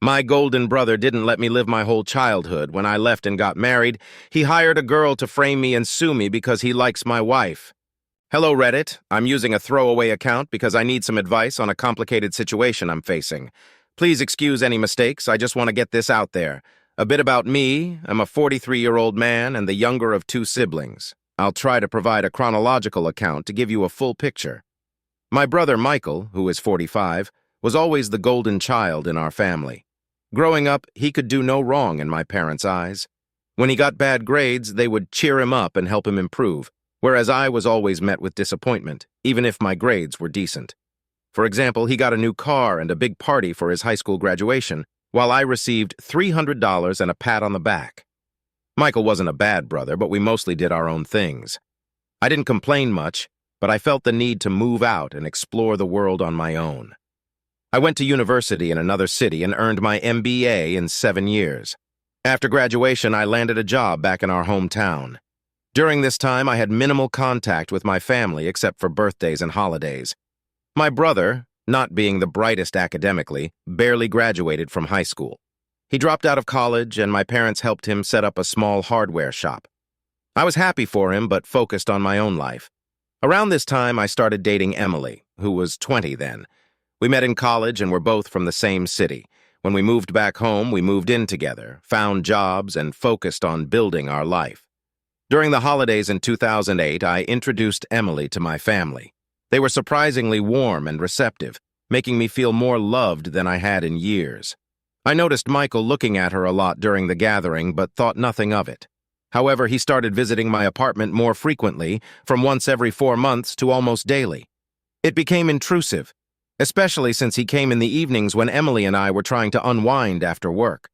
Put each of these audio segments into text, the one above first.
My golden brother didn't let me live my whole childhood. When I left and got married, he hired a girl to frame me and sue me because he likes my wife. Hello, Reddit. I'm using a throwaway account because I need some advice on a complicated situation I'm facing. Please excuse any mistakes. I just want to get this out there. A bit about me. I'm a 43-year-old man and the younger of two siblings. I'll try to provide a chronological account to give you a full picture. My brother Michael, who is 45, was always the golden child in our family. Growing up, he could do no wrong in my parents' eyes. When he got bad grades, they would cheer him up and help him improve, whereas I was always met with disappointment, even if my grades were decent. For example, he got a new car and a big party for his high school graduation, while I received $300 and a pat on the back. Michael wasn't a bad brother, but we mostly did our own things. I didn't complain much, but I felt the need to move out and explore the world on my own. I went to university in another city and earned my MBA in 7 years. After graduation, I landed a job back in our hometown. During this time, I had minimal contact with my family except for birthdays and holidays. My brother, not being the brightest academically, barely graduated from high school. He dropped out of college, and my parents helped him set up a small hardware shop. I was happy for him, but focused on my own life. Around this time, I started dating Emily, who was 20 then. We met in college and were both from the same city. When we moved back home, we moved in together, found jobs, and focused on building our life. During the holidays in 2008, I introduced Emily to my family. They were surprisingly warm and receptive, making me feel more loved than I had in years. I noticed Michael looking at her a lot during the gathering, but thought nothing of it. However, he started visiting my apartment more frequently, from once every 4 months to almost daily. It became intrusive, especially since he came in the evenings when Emily and I were trying to unwind after work.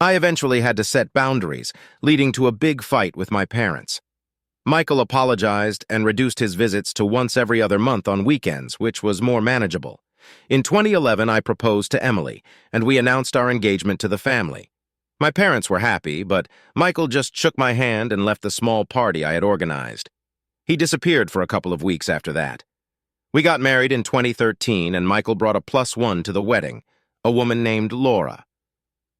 I eventually had to set boundaries, leading to a big fight with my parents. Michael apologized and reduced his visits to once every other month on weekends, which was more manageable. In 2011, I proposed to Emily, and we announced our engagement to the family. My parents were happy, but Michael just shook my hand and left the small party I had organized. He disappeared for a couple of weeks after that. We got married in 2013, and Michael brought a +1 to the wedding, a woman named Laura.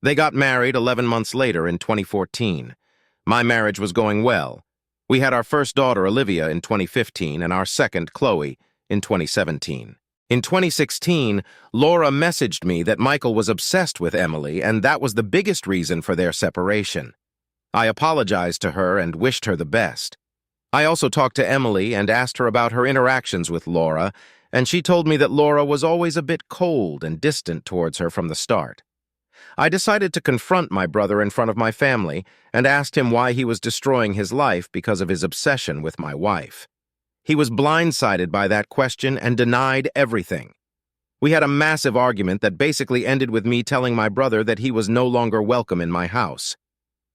They got married 11 months later in 2014. My marriage was going well. We had our first daughter, Olivia, in 2015, and our second, Chloe, in 2017. In 2016, Laura messaged me that Michael was obsessed with Emily, and that was the biggest reason for their separation. I apologized to her and wished her the best. I also talked to Emily and asked her about her interactions with Laura, and she told me that Laura was always a bit cold and distant towards her from the start. I decided to confront my brother in front of my family and asked him why he was destroying his life because of his obsession with my wife. He was blindsided by that question and denied everything. We had a massive argument that basically ended with me telling my brother that he was no longer welcome in my house.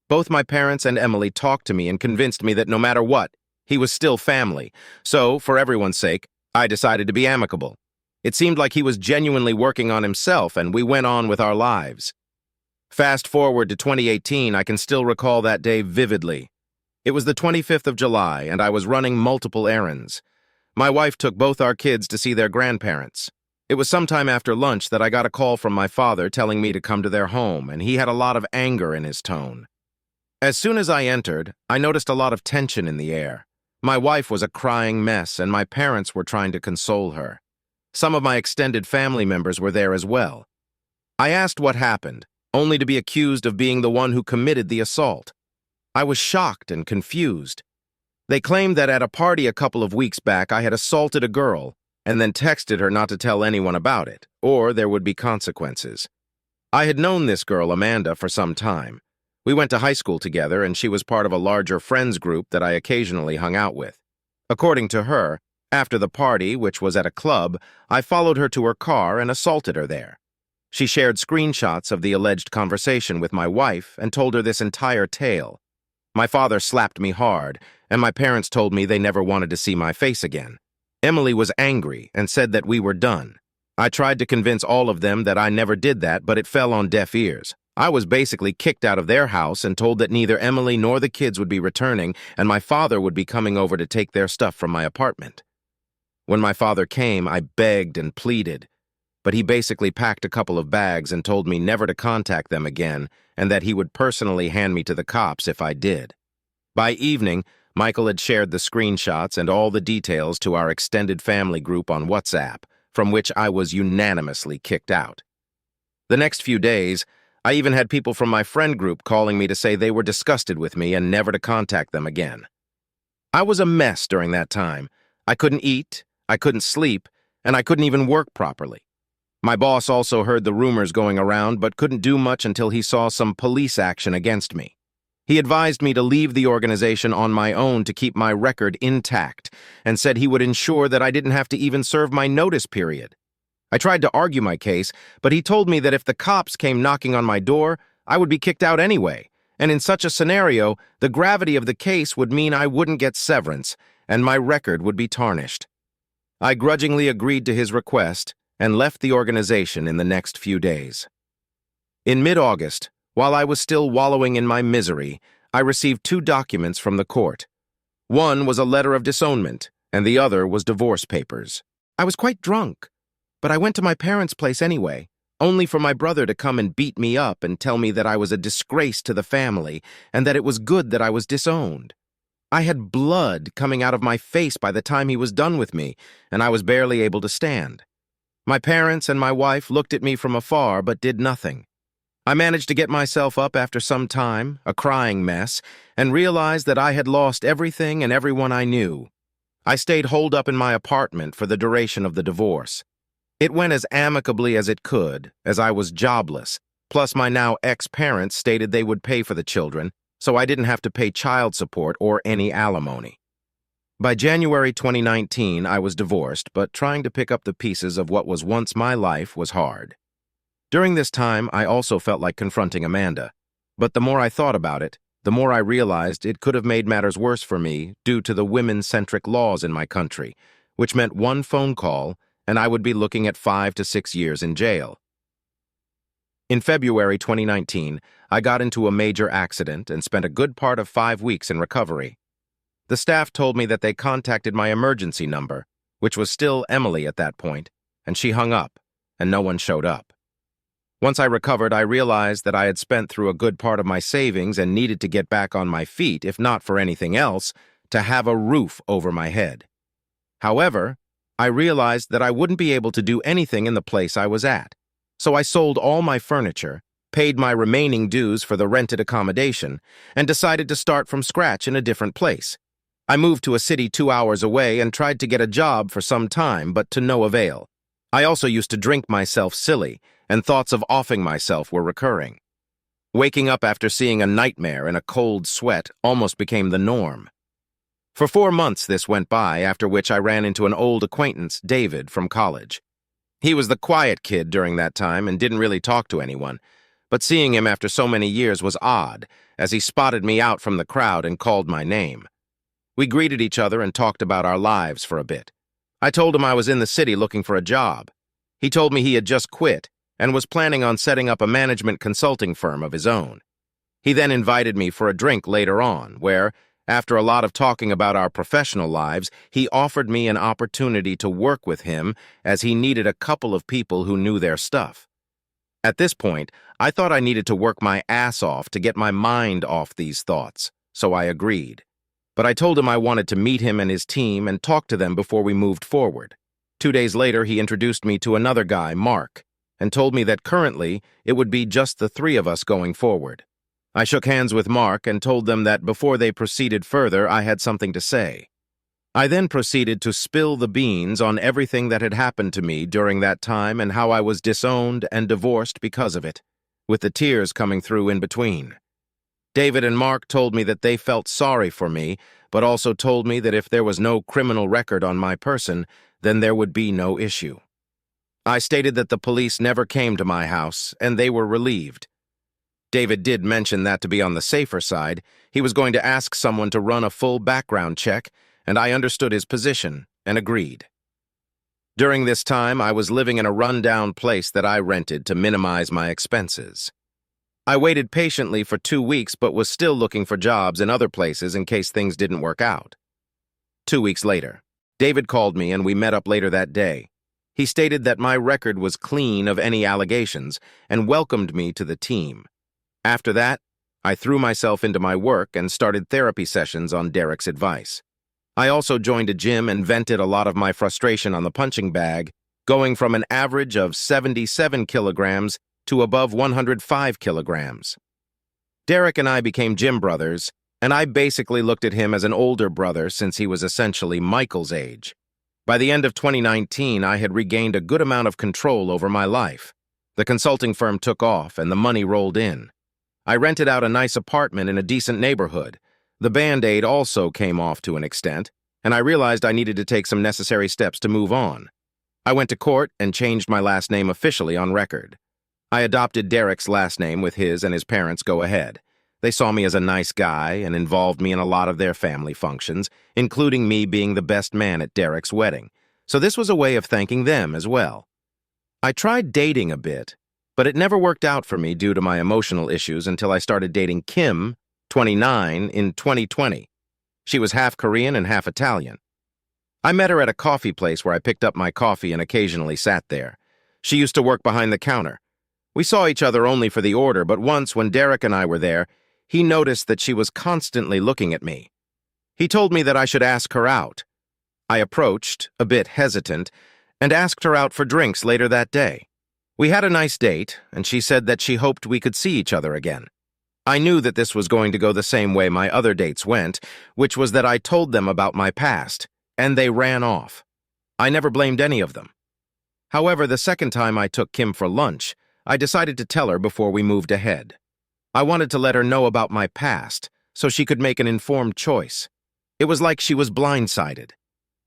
Both my parents and Emily talked to me and convinced me that no matter what, he was still family. So, for everyone's sake, I decided to be amicable. It seemed like he was genuinely working on himself, and we went on with our lives. Fast forward to 2018, I can still recall that day vividly. It was the 25th of July, and I was running multiple errands. My wife took both our kids to see their grandparents. It was sometime after lunch that I got a call from my father telling me to come to their home, and he had a lot of anger in his tone. As soon as I entered, I noticed a lot of tension in the air. My wife was a crying mess, and my parents were trying to console her. Some of my extended family members were there as well. I asked what happened, only to be accused of being the one who committed the assault. I was shocked and confused. They claimed that at a party a couple of weeks back I had assaulted a girl and then texted her not to tell anyone about it, or there would be consequences. I had known this girl, Amanda, for some time. We went to high school together, and she was part of a larger friends group that I occasionally hung out with. According to her, after the party, which was at a club, I followed her to her car and assaulted her there. She shared screenshots of the alleged conversation with my wife and told her this entire tale. My father slapped me hard, and my parents told me they never wanted to see my face again. Emily was angry and said that we were done. I tried to convince all of them that I never did that, but it fell on deaf ears. I was basically kicked out of their house and told that neither Emily nor the kids would be returning, and my father would be coming over to take their stuff from my apartment. When my father came, I begged and pleaded. but he basically packed a couple of bags and told me never to contact them again and that he would personally hand me to the cops if I did. By evening, Michael had shared the screenshots and all the details to our extended family group on WhatsApp, from which I was unanimously kicked out. The next few days, I even had people from my friend group calling me to say they were disgusted with me and never to contact them again. I was a mess during that time. I couldn't eat, I couldn't sleep, and I couldn't even work properly. My boss also heard the rumors going around but couldn't do much until he saw some police action against me. He advised me to leave the organization on my own to keep my record intact and said he would ensure that I didn't have to even serve my notice period. I tried to argue my case, but he told me that if the cops came knocking on my door, I would be kicked out anyway, and in such a scenario, the gravity of the case would mean I wouldn't get severance, and my record would be tarnished. I grudgingly agreed to his request and left the organization in the next few days. In mid-August, while I was still wallowing in my misery, I received 2 documents from the court. One was a letter of disownment, and the other was divorce papers. I was quite drunk, but I went to my parents' place anyway, only for my brother to come and beat me up and tell me that I was a disgrace to the family and that it was good that I was disowned. I had blood coming out of my face by the time he was done with me, and I was barely able to stand. My parents and my wife looked at me from afar but did nothing. I managed to get myself up after some time, a crying mess, and realized that I had lost everything and everyone I knew. I stayed holed up in my apartment for the duration of the divorce. It went as amicably as it could, as I was jobless, plus my now ex-parents stated they would pay for the children, so I didn't have to pay child support or any alimony. By January 2019, I was divorced, but trying to pick up the pieces of what was once my life was hard. During this time, I also felt like confronting Amanda, but the more I thought about it, the more I realized it could have made matters worse for me due to the women-centric laws in my country, which meant one phone call and I would be looking at 5 to 6 years in jail. In February 2019, I got into a major accident and spent a good part of 5 weeks in recovery. The staff told me that they contacted my emergency number, which was still Emily at that point, and she hung up, and no one showed up. Once I recovered, I realized that I had spent through a good part of my savings and needed to get back on my feet, if not for anything else, to have a roof over my head. However, I realized that I wouldn't be able to do anything in the place I was at, so I sold all my furniture, paid my remaining dues for the rented accommodation, and decided to start from scratch in a different place. I moved to a city 2 hours away and tried to get a job for some time, but to no avail. I also used to drink myself silly, and thoughts of offing myself were recurring. Waking up after seeing a nightmare in a cold sweat almost became the norm. For 4 months this went by, after which I ran into an old acquaintance, David, from college. He was the quiet kid during that time and didn't really talk to anyone, but seeing him after so many years was odd, as he spotted me out from the crowd and called my name. We greeted each other and talked about our lives for a bit. I told him I was in the city looking for a job. He told me he had just quit and was planning on setting up a management consulting firm of his own. He then invited me for a drink later on, where, after a lot of talking about our professional lives, he offered me an opportunity to work with him as he needed a couple of people who knew their stuff. At this point, I thought I needed to work my ass off to get my mind off these thoughts, so I agreed. But I told him I wanted to meet him and his team and talk to them before we moved forward. 2 days later, he introduced me to another guy, Mark, and told me that currently it would be just the 3 of us going forward. I shook hands with Mark and told them that before they proceeded further, I had something to say. I then proceeded to spill the beans on everything that had happened to me during that time and how I was disowned and divorced because of it, with the tears coming through in between. David and Mark told me that they felt sorry for me, but also told me that if there was no criminal record on my person, then there would be no issue. I stated that the police never came to my house, and they were relieved. David did mention that to be on the safer side, he was going to ask someone to run a full background check, and I understood his position and agreed. During this time, I was living in a run-down place that I rented to minimize my expenses. I waited patiently for 2 weeks but was still looking for jobs in other places in case things didn't work out. 2 weeks later, David called me and we met up later that day. He stated that my record was clean of any allegations and welcomed me to the team. After that, I threw myself into my work and started therapy sessions on Derek's advice. I also joined a gym and vented a lot of my frustration on the punching bag, going from an average of 77 kilograms to above 105 kilograms. Derek and I became gym brothers, and I basically looked at him as an older brother since he was essentially Michael's age. By the end of 2019, I had regained a good amount of control over my life. The consulting firm took off and the money rolled in. I rented out a nice apartment in a decent neighborhood. The Band-Aid also came off to an extent, and I realized I needed to take some necessary steps to move on. I went to court and changed my last name officially on record. I adopted Derek's last name with his and his parents' go-ahead. They saw me as a nice guy and involved me in a lot of their family functions, including me being the best man at Derek's wedding. So this was a way of thanking them as well. I tried dating a bit, but it never worked out for me due to my emotional issues until I started dating Kim, 29, in 2020. She was half Korean and half Italian. I met her at a coffee place where I picked up my coffee and occasionally sat there. She used to work behind the counter. We saw each other only for the order, but once when Derek and I were there, he noticed that she was constantly looking at me. He told me that I should ask her out. I approached, a bit hesitant, and asked her out for drinks later that day. We had a nice date, and she said that she hoped we could see each other again. I knew that this was going to go the same way my other dates went, which was that I told them about my past, and they ran off. I never blamed any of them. However, the second time I took Kim for lunch, I decided to tell her before we moved ahead. I wanted to let her know about my past, so she could make an informed choice. It was like she was blindsided.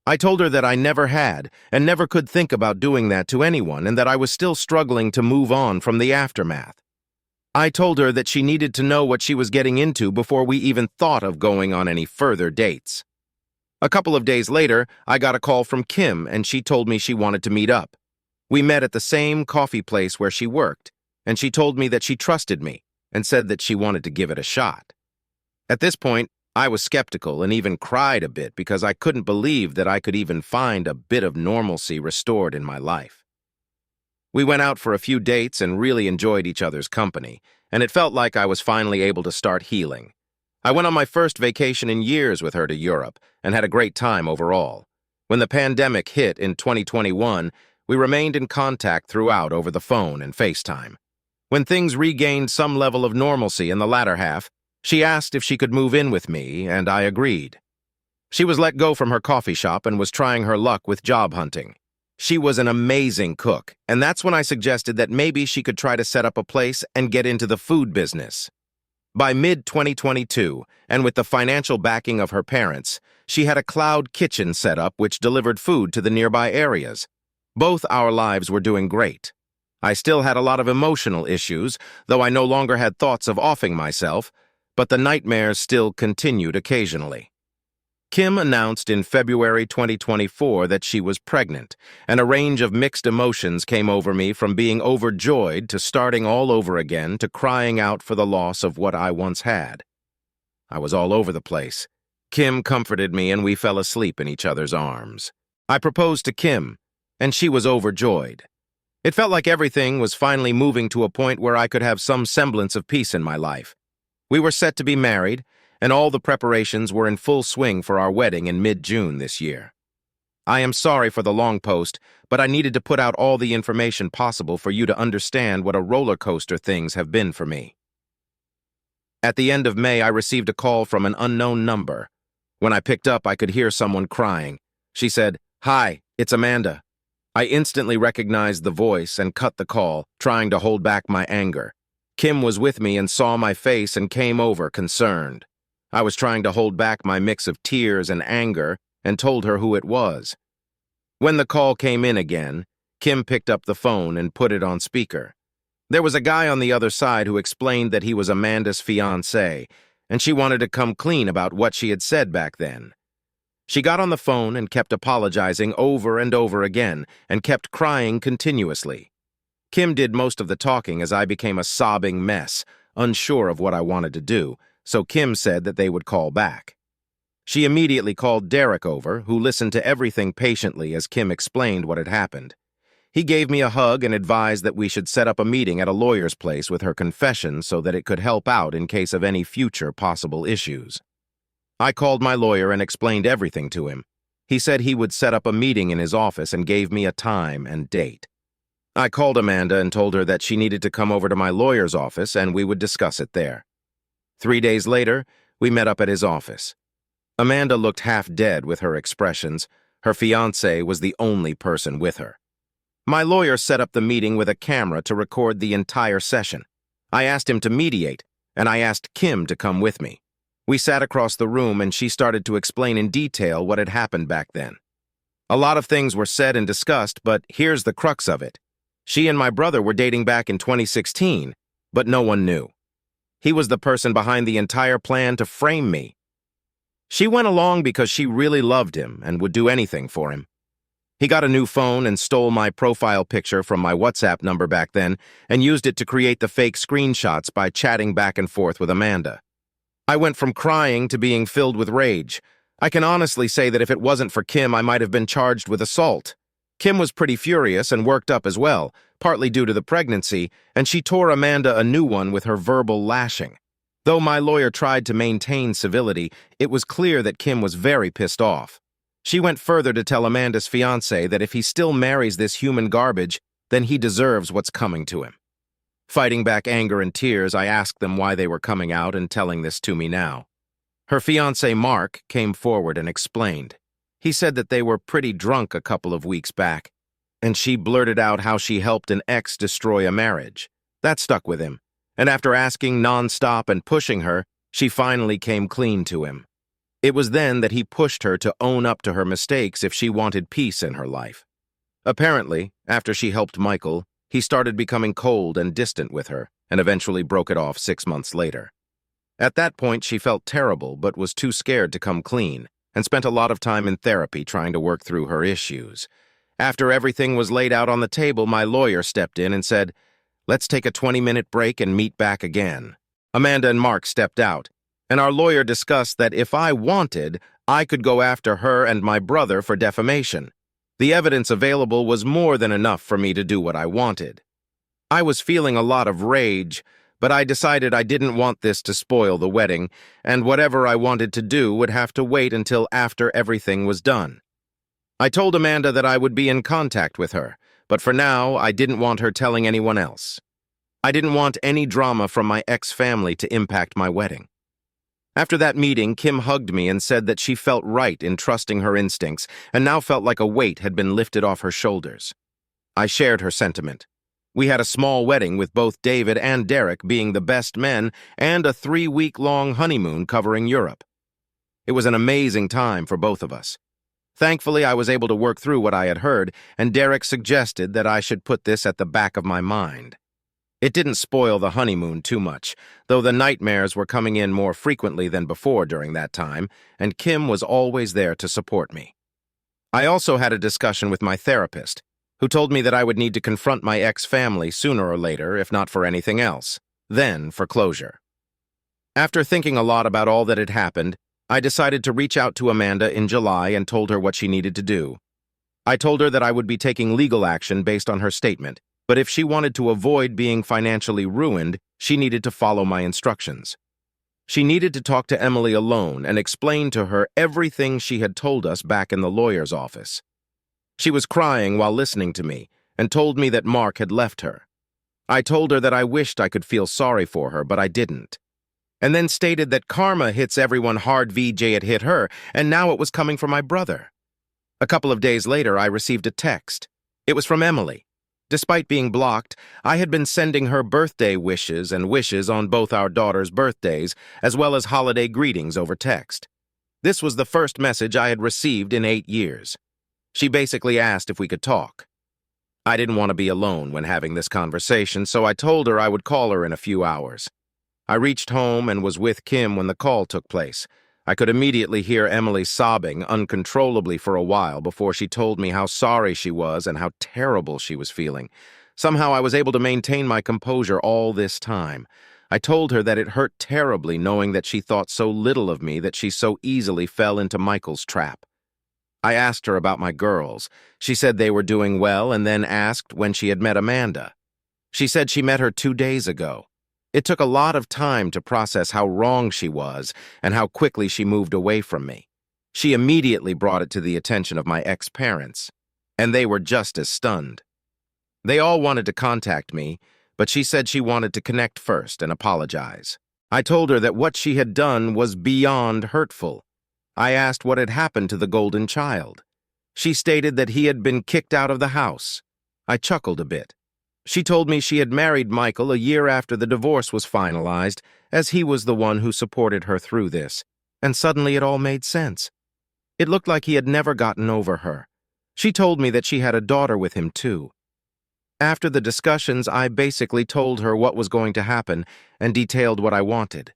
I told her that I never had and never could think about doing that to anyone and that I was still struggling to move on from the aftermath. I told her that she needed to know what she was getting into before we even thought of going on any further dates. A couple of days later, I got a call from Kim and she told me she wanted to meet up. We met at the same coffee place where she worked, and she told me that she trusted me and said that she wanted to give it a shot. At this point, I was skeptical and even cried a bit because I couldn't believe that I could even find a bit of normalcy restored in my life. We went out for a few dates and really enjoyed each other's company, and it felt like I was finally able to start healing. I went on my first vacation in years with her to Europe and had a great time overall. When the pandemic hit in 2021, we remained in contact throughout over the phone and FaceTime. When things regained some level of normalcy in the latter half, she asked if she could move in with me, and I agreed. She was let go from her coffee shop and was trying her luck with job hunting. She was an amazing cook, and that's when I suggested that maybe she could try to set up a place and get into the food business. By mid-2022, and with the financial backing of her parents, she had a cloud kitchen set up which delivered food to the nearby areas. Both our lives were doing great. I still had a lot of emotional issues, though I no longer had thoughts of offing myself, but the nightmares still continued occasionally. Kim announced in February 2024 that she was pregnant, and a range of mixed emotions came over me from being overjoyed to starting all over again to crying out for the loss of what I once had. I was all over the place. Kim comforted me and we fell asleep in each other's arms. I proposed to Kim, and she was overjoyed. It felt like everything was finally moving to a point where I could have some semblance of peace in my life. We were set to be married, and all the preparations were in full swing for our wedding in mid-June this year. I am sorry for the long post, but I needed to put out all the information possible for you to understand what a roller coaster things have been for me. At the end of May, I received a call from an unknown number. When I picked up, I could hear someone crying. She said, "Hi, it's Amanda." I instantly recognized the voice and cut the call, trying to hold back my anger. Kim was with me and saw my face and came over, concerned. I was trying to hold back my mix of tears and anger and told her who it was. When the call came in again, Kim picked up the phone and put it on speaker. There was a guy on the other side who explained that he was Amanda's fiancé, and she wanted to come clean about what she had said back then. She got on the phone and kept apologizing over and over again and kept crying continuously. Kim did most of the talking as I became a sobbing mess, unsure of what I wanted to do, so Kim said that they would call back. She immediately called Derek over, who listened to everything patiently as Kim explained what had happened. He gave me a hug and advised that we should set up a meeting at a lawyer's place with her confession so that it could help out in case of any future possible issues. I called my lawyer and explained everything to him. He said he would set up a meeting in his office and gave me a time and date. I called Amanda and told her that she needed to come over to my lawyer's office and we would discuss it there. 3 days later, we met up at his office. Amanda looked half dead with her expressions. Her fiancé was the only person with her. My lawyer set up the meeting with a camera to record the entire session. I asked him to mediate, and I asked Kim to come with me. We sat across the room and she started to explain in detail what had happened back then. A lot of things were said and discussed, but here's the crux of it. She and my brother were dating back in 2016, but no one knew. He was the person behind the entire plan to frame me. She went along because she really loved him and would do anything for him. He got a new phone and stole my profile picture from my WhatsApp number back then and used it to create the fake screenshots by chatting back and forth with Amanda. I went from crying to being filled with rage. I can honestly say that if it wasn't for Kim, I might have been charged with assault. Kim was pretty furious and worked up as well, partly due to the pregnancy, and she tore Amanda a new one with her verbal lashing. Though my lawyer tried to maintain civility, it was clear that Kim was very pissed off. She went further to tell Amanda's fiancé that if he still marries this human garbage, then he deserves what's coming to him. Fighting back anger and tears, I asked them why they were coming out and telling this to me now. Her fiancé, Mark, came forward and explained. He said that they were pretty drunk a couple of weeks back, and she blurted out how she helped an ex destroy a marriage. That stuck with him, and after asking nonstop and pushing her, she finally came clean to him. It was then that he pushed her to own up to her mistakes if she wanted peace in her life. Apparently, after she helped Michael, he started becoming cold and distant with her, and eventually broke it off 6 months later. At that point, she felt terrible but was too scared to come clean, and spent a lot of time in therapy trying to work through her issues. After everything was laid out on the table, my lawyer stepped in and said, "Let's take a 20-minute break and meet back again." Amanda and Mark stepped out, and our lawyer discussed that if I wanted, I could go after her and my brother for defamation. The evidence available was more than enough for me to do what I wanted. I was feeling a lot of rage, but I decided I didn't want this to spoil the wedding, and whatever I wanted to do would have to wait until after everything was done. I told Amanda that I would be in contact with her, but for now, I didn't want her telling anyone else. I didn't want any drama from my ex-family to impact my wedding. After that meeting, Kim hugged me and said that she felt right in trusting her instincts and now felt like a weight had been lifted off her shoulders. I shared her sentiment. We had a small wedding with both David and Derek being the best men and a 3-week-long honeymoon covering Europe. It was an amazing time for both of us. Thankfully, I was able to work through what I had heard, and Derek suggested that I should put this at the back of my mind. It didn't spoil the honeymoon too much, though the nightmares were coming in more frequently than before during that time, and Kim was always there to support me. I also had a discussion with my therapist, who told me that I would need to confront my ex-family sooner or later, if not for anything else, then for closure. After thinking a lot about all that had happened, I decided to reach out to Amanda in July and told her what she needed to do. I told her that I would be taking legal action based on her statement, but if she wanted to avoid being financially ruined, she needed to follow my instructions. She needed to talk to Emily alone and explain to her everything she had told us back in the lawyer's office. She was crying while listening to me and told me that Mark had left her. I told her that I wished I could feel sorry for her, but I didn't. And then stated that karma hits everyone hard VJ had hit her, and now it was coming for my brother. A couple of days later, I received a text. It was from Emily. Despite being blocked, I had been sending her birthday wishes and wishes on both our daughters' birthdays, as well as holiday greetings over text. This was the first message I had received in 8 years. She basically asked if we could talk. I didn't want to be alone when having this conversation, so I told her I would call her in a few hours. I reached home and was with Kim when the call took place. I could immediately hear Emily sobbing uncontrollably for a while before she told me how sorry she was and how terrible she was feeling. Somehow I was able to maintain my composure all this time. I told her that it hurt terribly knowing that she thought so little of me that she so easily fell into Michael's trap. I asked her about my girls. She said they were doing well and then asked when she had met Amanda. She said she met her 2 days ago. It took a lot of time to process how wrong she was and how quickly she moved away from me. She immediately brought it to the attention of my ex-parents, and they were just as stunned. They all wanted to contact me, but she said she wanted to connect first and apologize. I told her that what she had done was beyond hurtful. I asked what had happened to the golden child. She stated that he had been kicked out of the house. I chuckled a bit. She told me she had married Michael a year after the divorce was finalized, as he was the one who supported her through this, and suddenly it all made sense. It looked like he had never gotten over her. She told me that she had a daughter with him too. After the discussions, I basically told her what was going to happen and detailed what I wanted.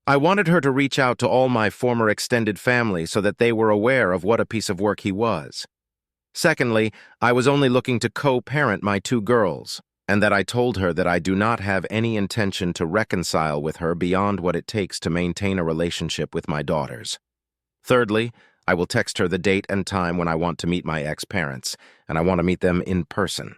I wanted her to reach out to all my former extended family so that they were aware of what a piece of work he was. Secondly, I was only looking to co-parent my 2 girls, and that I told her that I do not have any intention to reconcile with her beyond what it takes to maintain a relationship with my daughters. Thirdly, I will text her the date and time when I want to meet my ex-parents, and I want to meet them in person.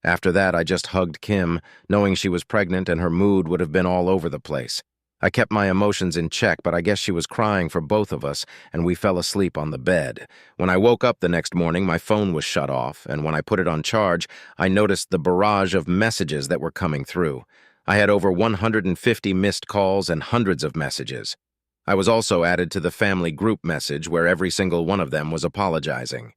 After that, I just hugged Kim, knowing she was pregnant and her mood would have been all over the place. I kept my emotions in check, but I guess she was crying for both of us, and we fell asleep on the bed. When I woke up the next morning, my phone was shut off, and when I put it on charge, I noticed the barrage of messages that were coming through. I had over 150 missed calls and hundreds of messages. I was also added to the family group message where every single one of them was apologizing.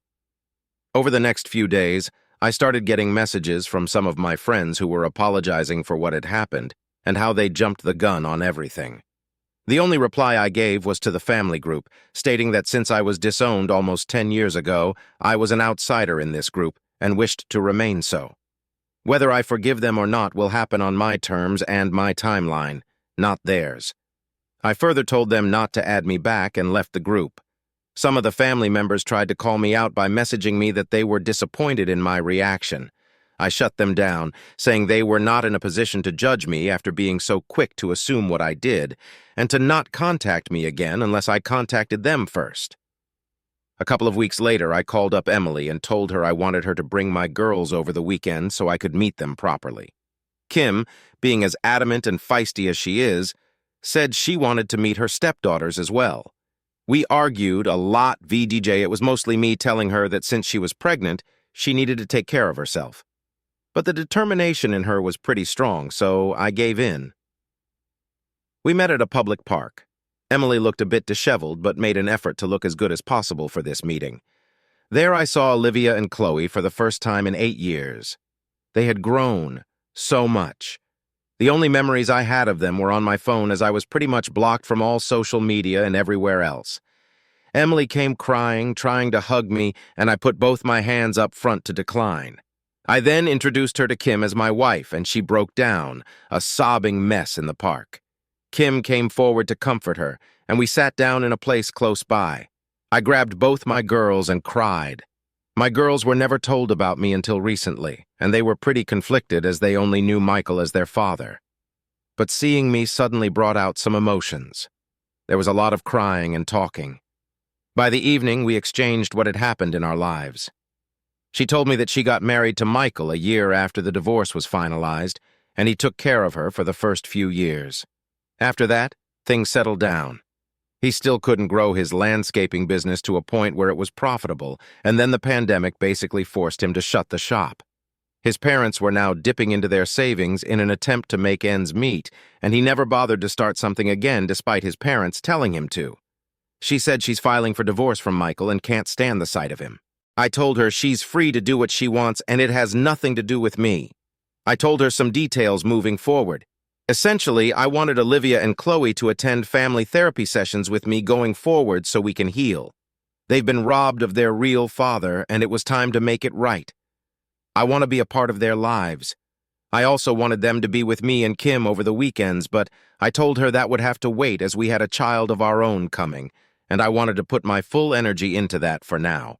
Over the next few days, I started getting messages from some of my friends who were apologizing for what had happened and how they jumped the gun on everything. The only reply I gave was to the family group, stating that since I was disowned almost 10 years ago, I was an outsider in this group and wished to remain so. Whether I forgive them or not will happen on my terms and my timeline, not theirs. I further told them not to add me back and left the group. Some of the family members tried to call me out by messaging me that they were disappointed in my reaction. I shut them down, saying they were not in a position to judge me after being so quick to assume what I did, and to not contact me again unless I contacted them first. A couple of weeks later, I called up Emily and told her I wanted her to bring my girls over the weekend so I could meet them properly. Kim, being as adamant and feisty as she is, said she wanted to meet her stepdaughters as well. We argued a lot VDJ. It was mostly me telling her that since she was pregnant, she needed to take care of herself. But the determination in her was pretty strong, so I gave in. We met at a public park. Emily looked a bit disheveled, but made an effort to look as good as possible for this meeting. There I saw Olivia and Chloe for the first time in 8 years. They had grown so much. The only memories I had of them were on my phone, as I was pretty much blocked from all social media and everywhere else. Emily came crying, trying to hug me, and I put both my hands up front to decline. I then introduced her to Kim as my wife, and she broke down, a sobbing mess in the park. Kim came forward to comfort her, and we sat down in a place close by. I grabbed both my girls and cried. My girls were never told about me until recently, and they were pretty conflicted as they only knew Michael as their father. But seeing me suddenly brought out some emotions. There was a lot of crying and talking. By the evening, we exchanged what had happened in our lives. She told me that she got married to Michael a year after the divorce was finalized, and he took care of her for the first few years. After that, things settled down. He still couldn't grow his landscaping business to a point where it was profitable, and then the pandemic basically forced him to shut the shop. His parents were now dipping into their savings in an attempt to make ends meet, and he never bothered to start something again despite his parents telling him to. She said she's filing for divorce from Michael and can't stand the sight of him. I told her she's free to do what she wants and it has nothing to do with me. I told her some details moving forward. Essentially, I wanted Olivia and Chloe to attend family therapy sessions with me going forward so we can heal. They've been robbed of their real father, and it was time to make it right. I want to be a part of their lives. I also wanted them to be with me and Kim over the weekends, but I told her that would have to wait as we had a child of our own coming, and I wanted to put my full energy into that for now.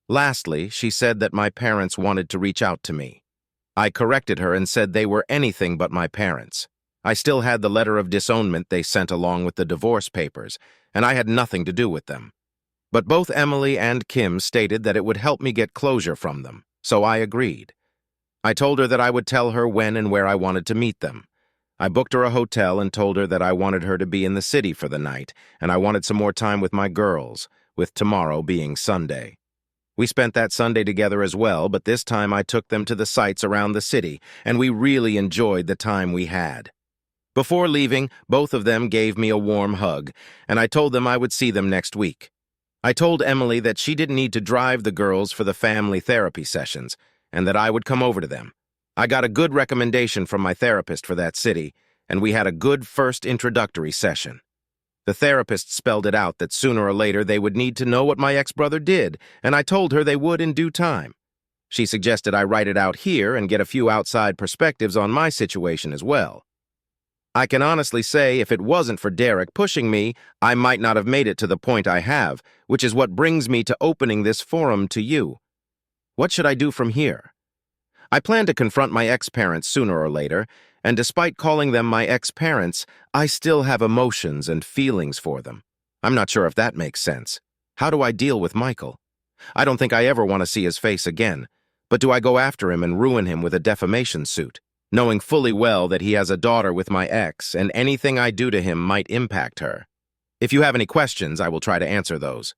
Lastly, she said that my parents wanted to reach out to me. I corrected her and said they were anything but my parents. I still had the letter of disownment they sent along with the divorce papers, and I had nothing to do with them. But both Emily and Kim stated that it would help me get closure from them, so I agreed. I told her that I would tell her when and where I wanted to meet them. I booked her a hotel and told her that I wanted her to be in the city for the night, and I wanted some more time with my girls, with tomorrow being Sunday. We spent that Sunday together as well, but this time I took them to the sights around the city, and we really enjoyed the time we had. Before leaving, both of them gave me a warm hug, and I told them I would see them next week. I told Emily that she didn't need to drive the girls for the family therapy sessions, and that I would come over to them. I got a good recommendation from my therapist for that city, and we had a good first introductory session. The therapist spelled it out that sooner or later they would need to know what my ex-brother did, and I told her they would in due time. She suggested I write it out here and get a few outside perspectives on my situation as well. I can honestly say if it wasn't for Derek pushing me, I might not have made it to the point I have, which is what brings me to opening this forum to you. What should I do from here? I plan to confront my ex-parents sooner or later, and despite calling them my ex-parents, I still have emotions and feelings for them. I'm not sure if that makes sense. How do I deal with Michael? I don't think I ever want to see his face again, but do I go after him and ruin him with a defamation suit, knowing fully well that he has a daughter with my ex and anything I do to him might impact her? If you have any questions, I will try to answer those.